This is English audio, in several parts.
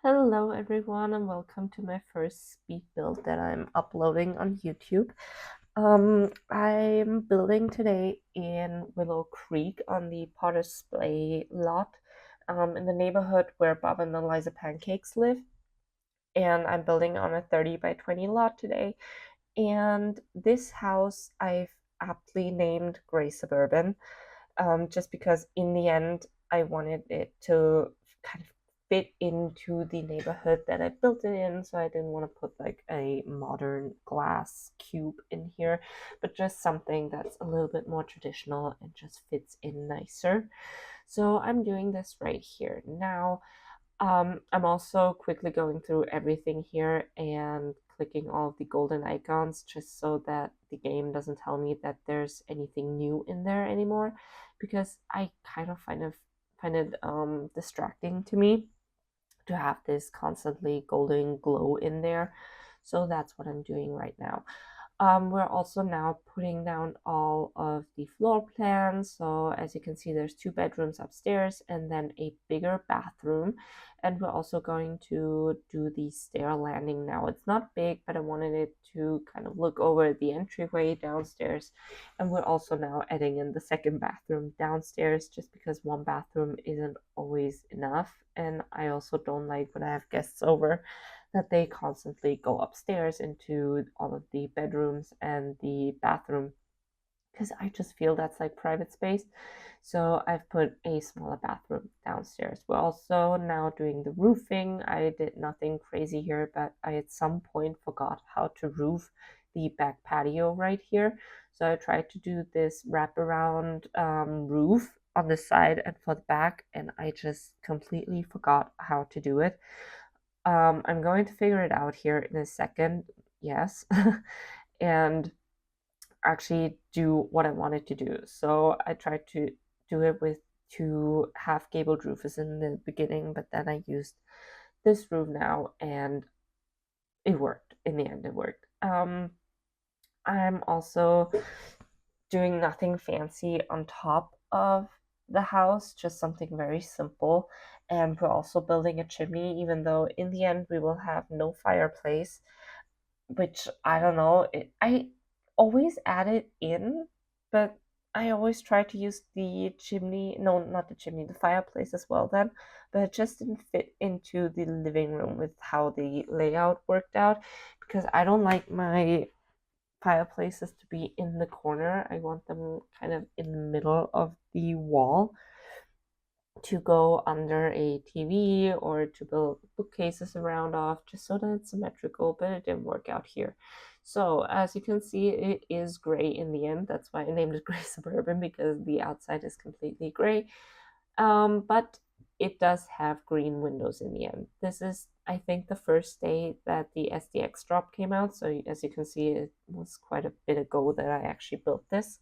Hello everyone and welcome to my first speed build that I'm uploading on YouTube. I'm building today in Willow Creek on the Potter's Play lot in the neighborhood where Bob and Eliza Pancakes live. And I'm building on a 30 by 20 lot today. And this house I've aptly named Gray Suburban, just because in the end I wanted it to kind of fit into the neighborhood that I built it in. So I didn't want to put like a modern glass cube in here, but just something that's a little bit more traditional and just fits in nicer. So I'm doing this right here now. I'm also quickly going through everything here and clicking all of the golden icons just so that the game doesn't tell me that there's anything new in there anymore, because I kind of find it distracting to me to have this constantly golden glow in there. So that's what I'm doing right now. We're also now putting down all of the floor plans. So as you can see, there's 2 bedrooms upstairs and then a bigger bathroom. And we're also going to do the stair landing now. It's not big, but I wanted it to kind of look over the entryway downstairs. And we're also now adding in the second bathroom downstairs just because one bathroom isn't always enough. And I also don't like when I have guests over that they constantly go upstairs into all of the bedrooms and the bathroom, because I just feel that's like private space. So I've put a smaller bathroom downstairs. We're also now doing the roofing. I did nothing crazy here, but I at some point forgot how to roof the back patio right here. So I tried to do this wraparound roof on the side and for the back, and I just completely forgot how to do it. I'm going to figure it out here in a second, yes, and actually do what I wanted to do. So I tried to do it with 2 half gabled roofs in the beginning, but then I used this roof now, and it worked. In the end, it worked. I'm also doing nothing fancy on top of the house, just something very simple. And we're also building a chimney, even though in the end we will have no fireplace, which I don't know. I always add it in, but I always try to use the chimney. No, not the chimney, the fireplace as well then. But it just didn't fit into the living room with how the layout worked out, because I don't like my fireplaces to be in the corner. I want them kind of in the middle of the wall to go under a TV or to build bookcases around off, just so that it's symmetrical, but it didn't work out here. So as you can see, it is gray in the end. That's why I named it Gray Suburban, because the outside is completely gray. But it does have green windows in the end. This is, I think, the first day that the SDX drop came out. So as you can see, it was quite a bit ago that I actually built this.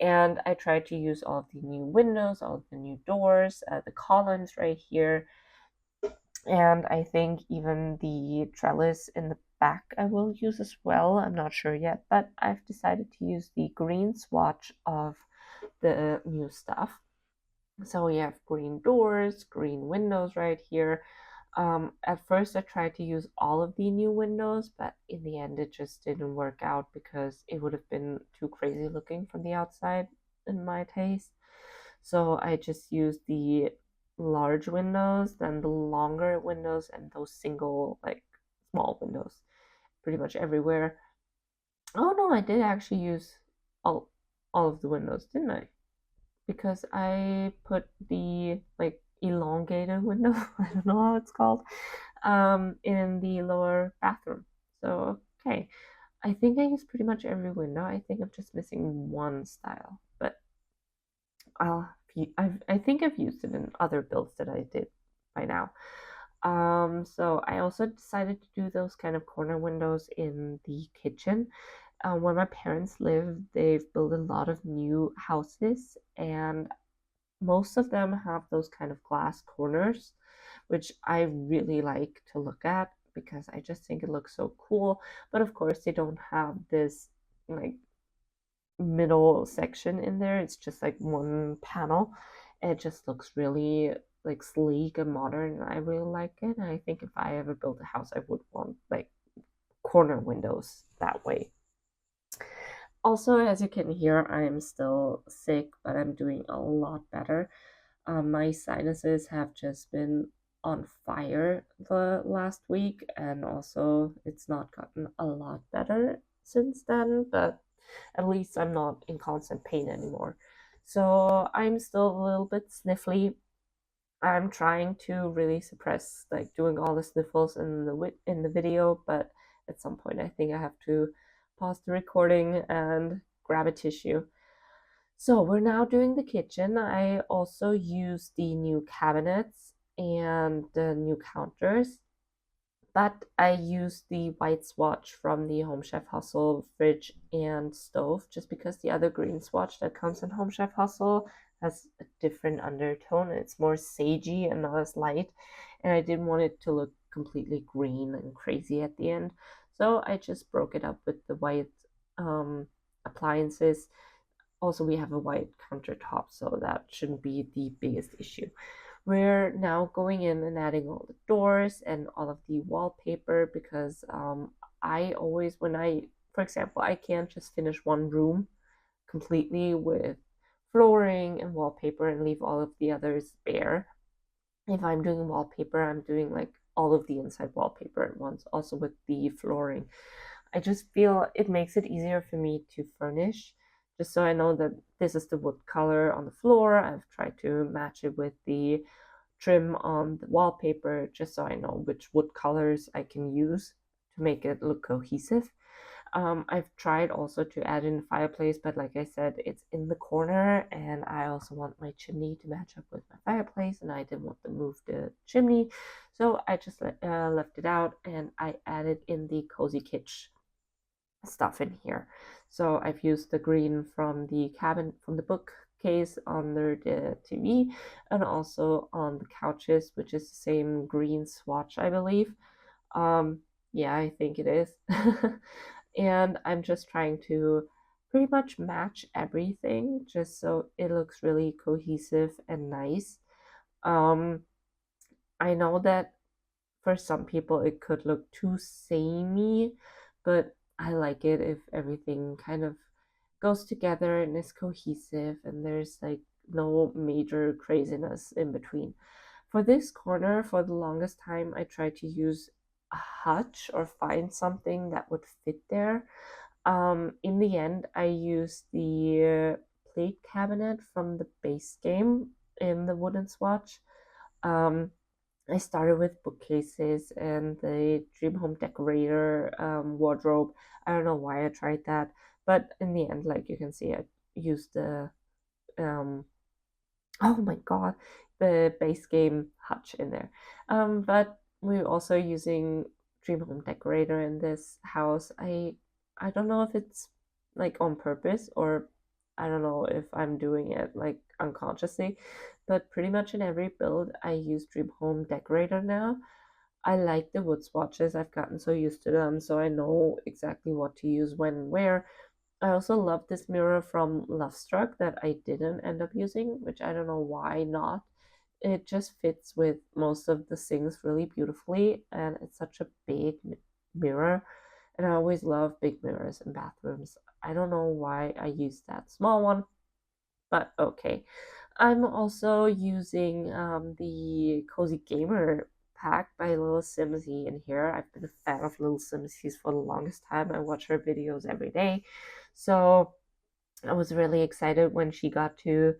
And I tried to use all of the new windows, all of the new doors, the columns right here. And I think even the trellis in the back I will use as well. I'm not sure yet, but I've decided to use the green swatch of the new stuff. So we have green doors, green windows right here. At first, I tried to use all of the new windows, but in the end, it just didn't work out because it would have been too crazy looking from the outside in my taste. So I just used the large windows, then the longer windows, and those single, like small windows pretty much everywhere. Oh no, I did actually use all of the windows, didn't I? Because I put the like elongated window, I don't know how it's called, in the lower bathroom. So, okay. I think I used pretty much every window. I think I'm just missing one style, but I think I've used it in other builds that I did by now. So I also decided to do those kind of corner windows in the kitchen. Where my parents live, they've built a lot of new houses, and most of them have those kind of glass corners, which I really like to look at because I just think it looks so cool. But of course, they don't have this like middle section in there. It's just like one panel. It just looks really like sleek and modern. I really like it. And I think if I ever built a house, I would want like corner windows that way. Also, as you can hear, I am still sick, but I'm doing a lot better. My sinuses have just been on fire the last week, and also it's not gotten a lot better since then, but at least I'm not in constant pain anymore. So I'm still a little bit sniffly. I'm trying to really suppress like doing all the sniffles in the video, but at some point I think I have to pause the recording and grab a tissue. So we're now doing the kitchen. I also use the new cabinets and the new counters, but I use the white swatch from the Home Chef Hustle fridge and stove just because the other green swatch that comes in Home Chef Hustle has a different undertone. It's more sagey and not as light, and I didn't want it to look completely green and crazy at the end. So I just broke it up with the white appliances. Also, we have a white countertop, so that shouldn't be the biggest issue. We're now going in and adding all the doors and all of the wallpaper because I always, for example, I can't just finish one room completely with flooring and wallpaper and leave all of the others bare. If I'm doing wallpaper, I'm doing like all of the inside wallpaper at once, also with the flooring. I just feel it makes it easier for me to furnish, just so I know that this is the wood color on the floor. I've tried to match it with the trim on the wallpaper, just so I know which wood colors I can use to make it look cohesive. I've tried also to add in a fireplace, but like I said, it's in the corner, and I also want my chimney to match up with my fireplace, and I didn't want to move the chimney, so I just left it out, and I added in the cozy kitchen stuff in here. So I've used the green from the bookcase under the TV, and also on the couches, which is the same green swatch, I believe. Yeah, I think it is. And I'm just trying to pretty much match everything just so it looks really cohesive and nice. Um, I know that for some people it could look too samey, but I like it if everything kind of goes together and is cohesive and there's like no major craziness in between. For this corner, for the longest time, I tried to use a hutch or find something that would fit there. In the end, I used the plate cabinet from the base game in the wooden swatch. Um, I started with bookcases and the Dream Home Decorator wardrobe. I don't know why I tried that, but in the end, like you can see, I used the um, oh my god, the base game hutch in there. But we're also using Dream Home Decorator in this house. I don't know if it's like on purpose or I don't know if I'm doing it like unconsciously, but pretty much in every build I use Dream Home Decorator now. I like the wood swatches. I've gotten so used to them, so I know exactly what to use when and where. I also love this mirror from Lovestruck that I didn't end up using, which I don't know why not. It just fits with most of the things really beautifully, and it's such a big mirror. And I always love big mirrors in bathrooms. I don't know why I used that small one, but okay. I'm also using the Cozy Gamer pack by Little Simsy in here. I've been a fan of Little Simsy's for the longest time. I watch her videos every day. So I was really excited when she got to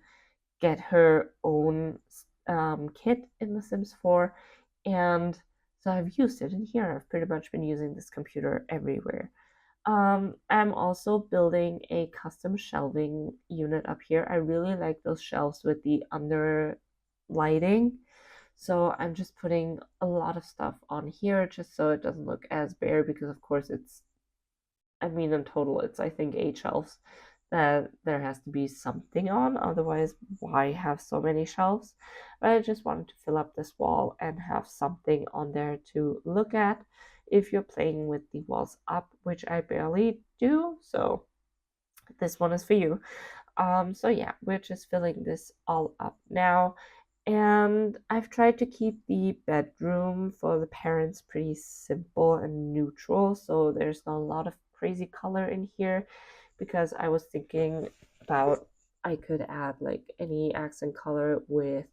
get her own kit in The Sims 4. And so I've used it in here. I've pretty much been using this computer everywhere. I'm also building a custom shelving unit up here. I really like those shelves with the under lighting. So I'm just putting a lot of stuff on here just so it doesn't look as bare because of course in total it's I think 8 shelves that there has to be something on. Otherwise, why have so many shelves? But I just wanted to fill up this wall and have something on there to look at if you're playing with the walls up, which I barely do. So this one is for you. So yeah, we're just filling this all up now. And I've tried to keep the bedroom for the parents pretty simple and neutral, so there's not a lot of crazy color in here because I was thinking about I could add like any accent color with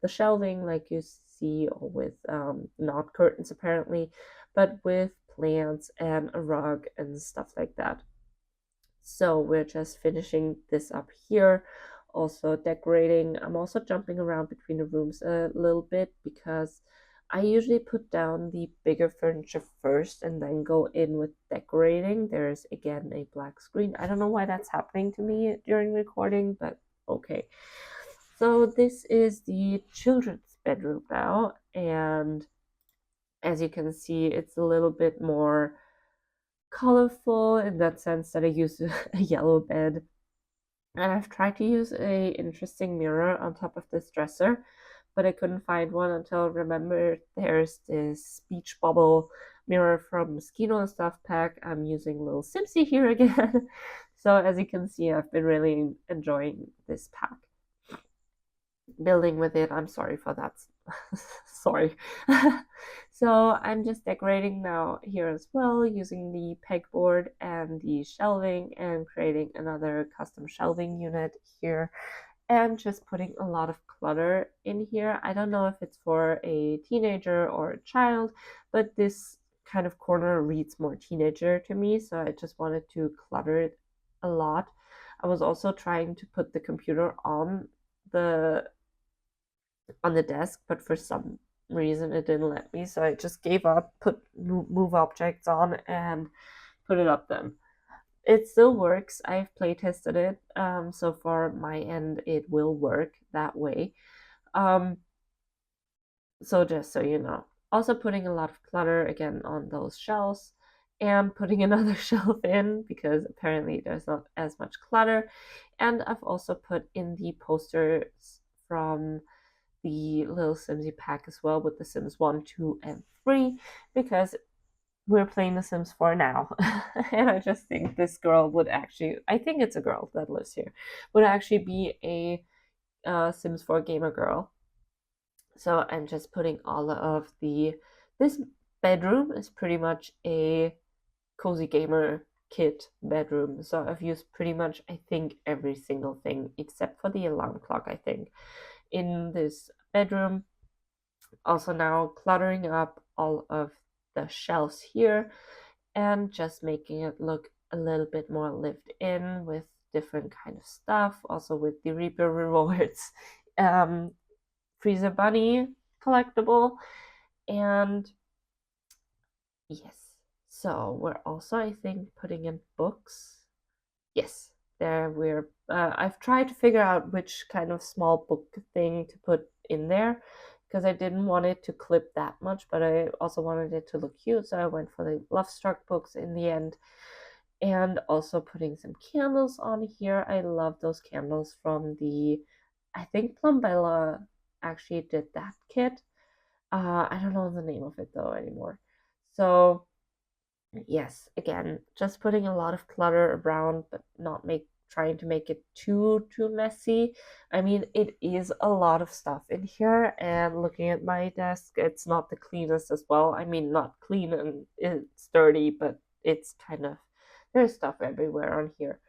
the shelving, like you see, or with not curtains apparently, but with plants and a rug and stuff like that. So we're just finishing this up here, also decorating. I'm also jumping around between the rooms a little bit because I usually put down the bigger furniture first and then go in with decorating. There's again a black screen. I don't know why that's happening to me during recording, but okay. So this is the children's bedroom now, and as you can see, it's a little bit more colorful in that sense that I use a yellow bed. And I've tried to use a interesting mirror on top of this dresser, but I couldn't find one until I remembered there's this speech bubble mirror from Moschino and Stuff Pack. I'm using little Simpsy here again. So as you can see, I've been really enjoying this pack. Building with it. I'm sorry for that. Sorry. So I'm just decorating now here as well using the pegboard and the shelving and creating another custom shelving unit here and just putting a lot of clutter in here. I don't know if it's for a teenager or a child, but this kind of corner reads more teenager to me, so I just wanted to clutter it a lot. I was also trying to put the computer the on the desk, but for some reason it didn't let me, so I just gave up, put move objects on, and put it up then. It still works. I've play tested it, so for my end, it will work that way. Um, so just so you know. Also putting a lot of clutter again on those shelves and putting another shelf in because apparently there's not as much clutter. And I've also put in the posters from the little Simsy pack as well with the Sims 1, 2, and 3 because we're playing The Sims 4 now. And I just think this girl would actually, I think it's a girl that lives here, would actually be a Sims 4 gamer girl. So I'm just putting all of this bedroom is pretty much a cozy gamer kit bedroom. So I've used pretty much, I think, every single thing except for the alarm clock, I think, in this bedroom. Also now cluttering up all of the shelves here and just making it look a little bit more lived in with different kind of stuff. Also with the Reaper rewards, Freezer Bunny collectible, and yes. So we're also, I think, putting in books. Yes, there we're. I've tried to figure out which kind of small book thing to put in there because I didn't want it to clip that much, but I also wanted it to look cute, so I went for the Love Struck books in the end. And also putting some candles on here. I love those candles from I think Plumbella actually did that kit. I don't know the name of it though anymore. So yes, again, just putting a lot of clutter around, but not trying to make it too messy. I mean, it is a lot of stuff in here, and looking at my desk, it's not the cleanest as well. I mean, not clean and it's dirty, but it's kind of there's stuff everywhere on here.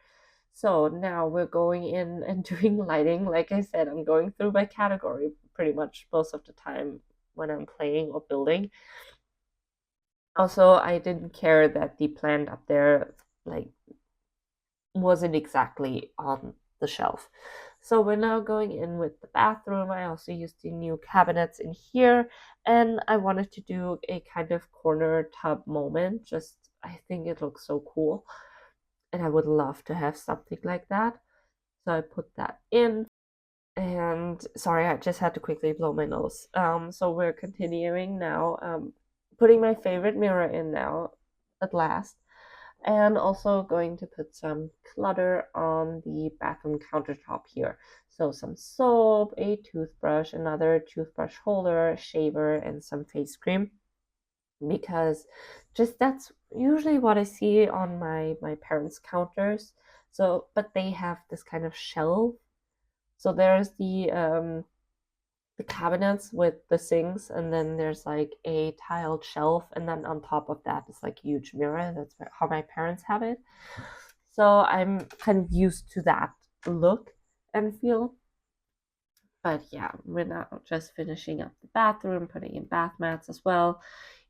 So now we're going in and doing lighting. Like I said, I'm going through by category pretty much most of the time when I'm playing or building. Also, I didn't care that the plant up there like wasn't exactly on the shelf. So we're now going in with the bathroom. I also used the new cabinets in here, and I wanted to do a kind of corner tub moment. Just I think it looks so cool, and I would love to have something like that. So I put that in. And sorry, I just had to quickly blow my nose. So we're continuing now. Putting my favorite mirror in now, at last, and also going to put some clutter on the bathroom countertop here. So some soap, a toothbrush, another toothbrush holder, shaver, and some face cream. Because just that's usually what I see on my parents' counters. So, but they have this kind of shelf. So there's the the cabinets with the sinks, and then there's like a tiled shelf, and then on top of that is like a huge mirror. That's how my parents have it. So I'm kind of used to that look and feel. But yeah, we're now just finishing up the bathroom, putting in bath mats as well,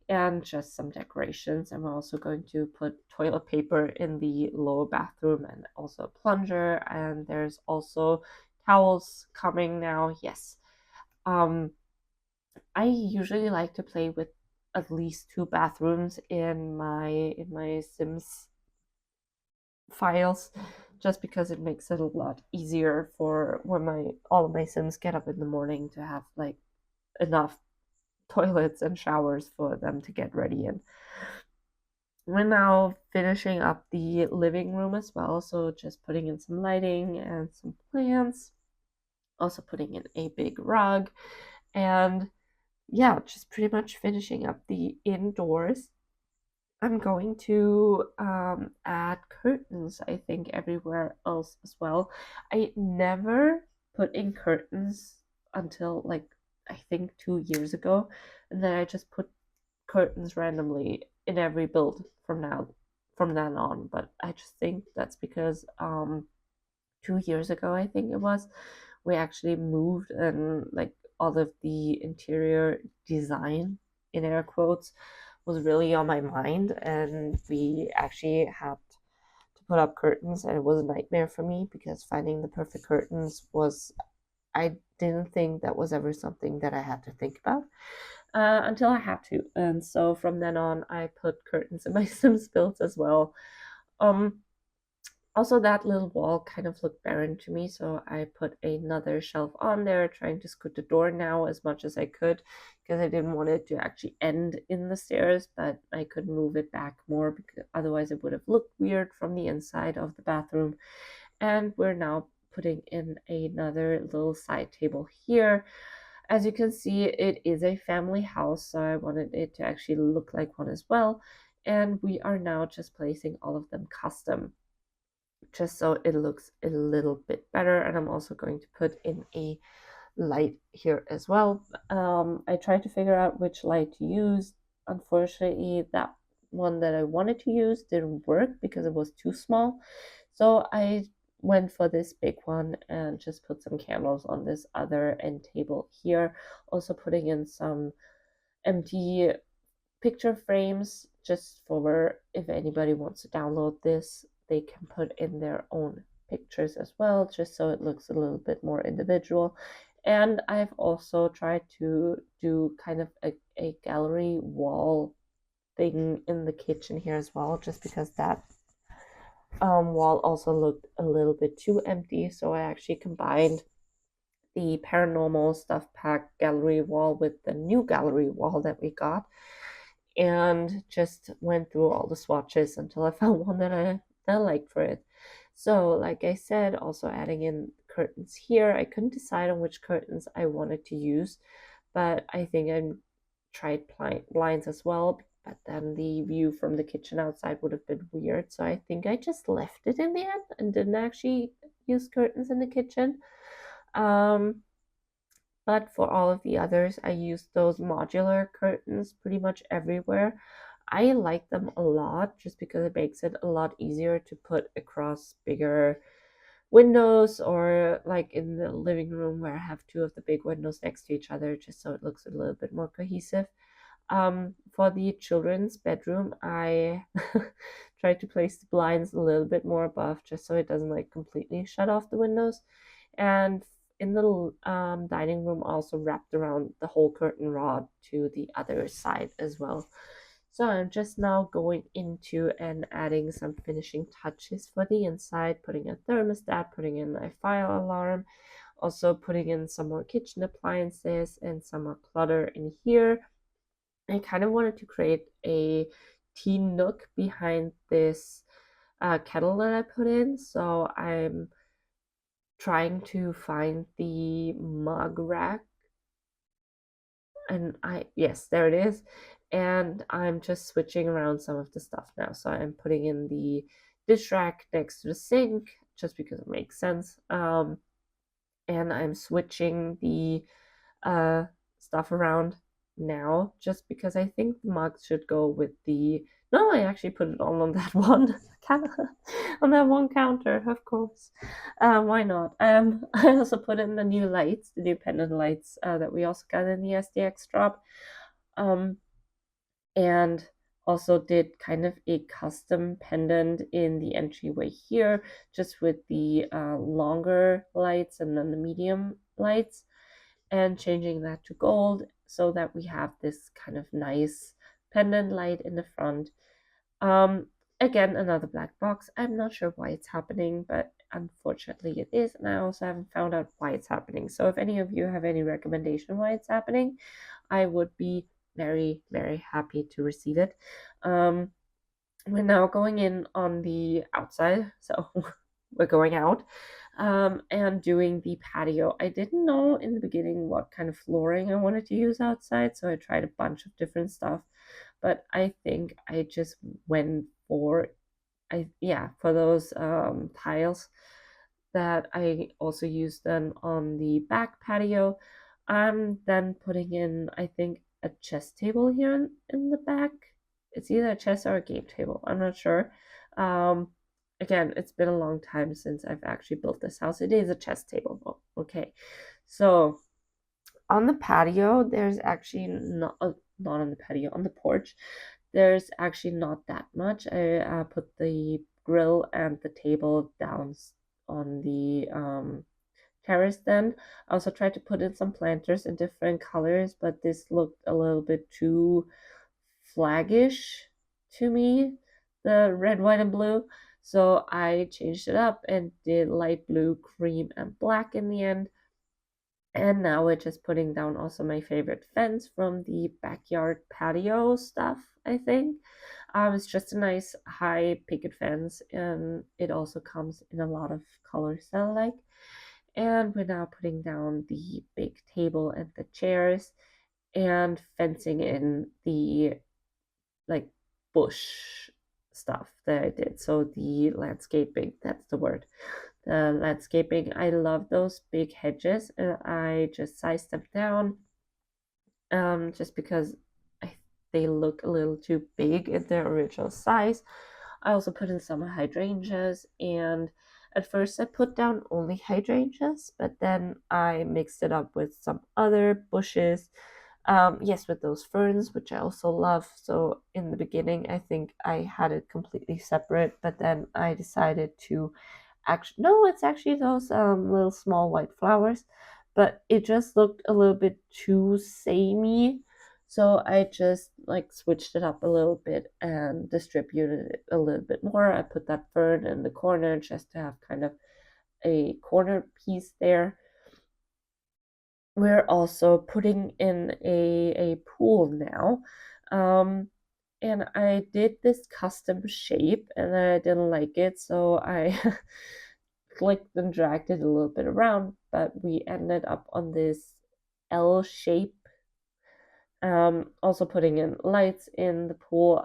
and just some decorations. And we're also going to put toilet paper in the lower bathroom and also a plunger. And there's also towels coming now. Yes. Um, I usually like to play with at least two bathrooms in my Sims files, just because it makes it a lot easier for when my all of my Sims get up in the morning to have like enough toilets and showers for them to get ready in. We're now finishing up the living room as well, so just putting in some lighting and some plants, also putting in a big rug, and yeah, just pretty much finishing up the indoors. I'm going to add curtains, I think, everywhere else as well. I never put in curtains until like I think 2 years ago, and then I just put curtains randomly in every build from then on. But I just think that's because 2 years ago, I think it was, we actually moved, and like all of the interior design, in air quotes, was really on my mind, and we actually had to put up curtains, and it was a nightmare for me because finding the perfect curtains was, I didn't think that was ever something that I had to think about until I had to. And so from then on, I put curtains in my Sims builds as well. Um, Also, that little wall kind of looked barren to me, so I put another shelf on there, trying to scoot the door now as much as I could because I didn't want it to actually end in the stairs, but I could move it back more because otherwise it would have looked weird from the inside of the bathroom. And we're now putting in another little side table here. As you can see, it is a family house, so I wanted it to actually look like one as well. And we are now just placing all of them custom, just so it looks a little bit better. And I'm also going to put in a light here as well. I tried to figure out which light to use. Unfortunately, that one that I wanted to use didn't work because it was too small. So I went for this big one and just put some candles on this other end table here. Also putting in some empty picture frames just for if anybody wants to download this, they can put in their own pictures as well, just so it looks a little bit more individual. And I've also tried to do kind of a gallery wall thing in the kitchen here as well, just because that wall also looked a little bit too empty. So I actually combined the paranormal stuff pack gallery wall with the new gallery wall that we got, and just went through all the swatches until I found one that I liked for it. So, like I said, also adding in curtains here. I couldn't decide on which curtains I wanted to use, but I think I tried blinds as well. But then the view from the kitchen outside would have been weird, so I think I just left it in the end and didn't actually use curtains in the kitchen. Um, but for all of the others, I use those modular curtains pretty much everywhere. I like them a lot just because it makes it a lot easier to put across bigger windows, or like in the living room where I have two of the big windows next to each other, just so it looks a little bit more cohesive. For the children's bedroom, I try to place the blinds a little bit more above just so it doesn't like completely shut off the windows. And in the dining room, also wrapped around the whole curtain rod to the other side as well. So I'm just now going into and adding some finishing touches for the inside, putting a thermostat, putting in a fire alarm, also putting in some more kitchen appliances and some more clutter in here. I kind of wanted to create a tea nook behind this kettle that I put in. So I'm trying to find the mug rack, and yes, there it is. And I'm just switching around some of the stuff now. So I'm putting in the dish rack next to the sink just because it makes sense. And I'm switching the uh, stuff around now, just because I think the mugs should go with the. No, I actually put it all on that one on that one counter, of course. Why not? I also put in the new lights, the new pendant lights that we also got in the SDX drop. Um, and also did kind of a custom pendant in the entryway here, just with the longer lights and then the medium lights, and changing that to gold so that we have this kind of nice pendant light in the front. Um, Again, another black box. I'm not sure why it's happening, but unfortunately it is, and I also haven't found out why it's happening. So if any of you have any recommendation why it's happening, I would be very, very happy to receive it. Um, we're now going in on the outside, so we're going out and doing the patio. I didn't know in the beginning what kind of flooring I wanted to use outside, so I tried a bunch of different stuff. But I think I just went for for those tiles that I also used then on the back patio. I'm then putting in, I think, a chess table here in the back. It's either a chess or a game table. I'm not sure. Um, Again, it's been a long time since I've actually built this house. It is a chess table. Oh, okay. So on the patio, there's actually not on the patio, on the porch. There's actually not that much. I put the grill and the table down on the terrace then. I also tried to put in some planters in different colors, but this looked a little bit too flaggish to me, the red, white, and blue. So I changed it up and did light blue, cream, and black in the end. And now we're just putting down also my favorite fence from the backyard patio stuff, I think. It's just a nice high picket fence, and it also comes in a lot of colors that I like. And we're now putting down the big table and the chairs and fencing in the like bush stuff that I did. So the landscaping, that's the word. The landscaping, I love those big hedges, and I just sized them down just because they look a little too big in their original size. I also put in some hydrangeas, and at first I put down only hydrangeas, but then I mixed it up with some other bushes. Yes, with those ferns, which I also love. So in the beginning, I think I had it completely separate, but then I decided to actually, no, it's actually those little small white flowers, but it just looked a little bit too samey. So I just like switched it up a little bit and distributed it a little bit more. I put that fern in the corner just to have kind of a corner piece there. We're also putting in a pool now. And I did this custom shape and I didn't like it, so I clicked and dragged it a little bit around, but we ended up on this L shape. Also putting in lights in the pool.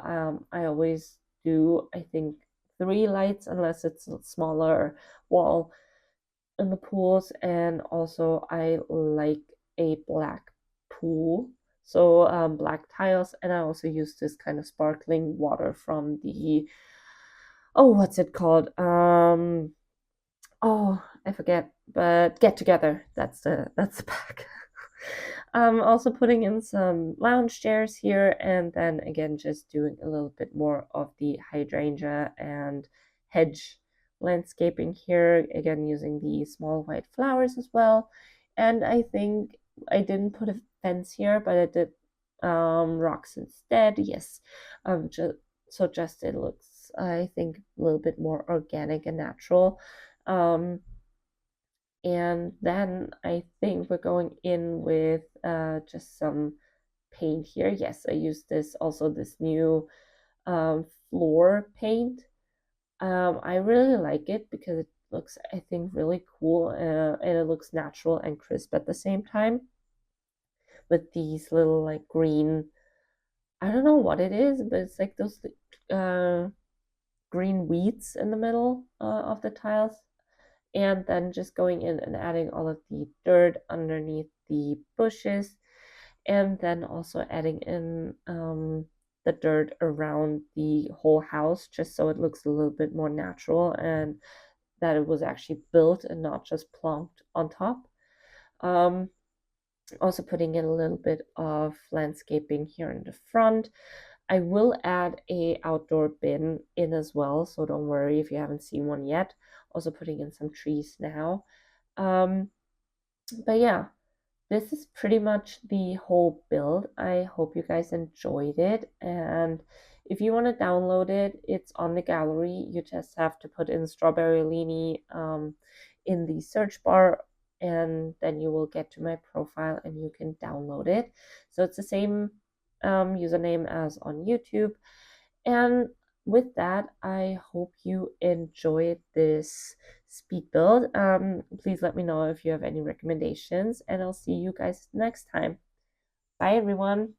I always do, I think, 3 lights unless it's a smaller wall in the pools. And also I like a black pool, so black tiles, and I also use this kind of sparkling water from the, oh, what's it called, oh, I forget, but Get Together. That's the pack. Also putting in some lounge chairs here, and then again just doing a little bit more of the hydrangea and hedge landscaping here. Again using the small white flowers as well. And I think I didn't put a fence here, but I did rocks instead. Yes, just it looks, I think, a little bit more organic and natural. And then I think we're going in with just some paint here. Yes, I used this new floor paint. I really like it because it looks, I think, really cool, and it looks natural and crisp at the same time with these little like green, I don't know what it is, but it's like those uh, green weeds in the middle of the tiles. And then just going in and adding all of the dirt underneath the bushes, and then also adding in the dirt around the whole house just so it looks a little bit more natural and that it was actually built and not just plonked on top. Um, Also putting in a little bit of landscaping here in the front. I will add a outdoor bin in as well, so don't worry if you haven't seen one yet. Also putting in some trees now. Um, but yeah, this is pretty much the whole build. I hope you guys enjoyed it. And if you want to download it, it's on the gallery. You just have to put in Strawberry Leanie in the search bar, and then you will get to my profile and you can download it. So it's the same username as on YouTube. And with that, I hope you enjoyed this speed build. Please let me know if you have any recommendations, and I'll see you guys next time. Bye, everyone.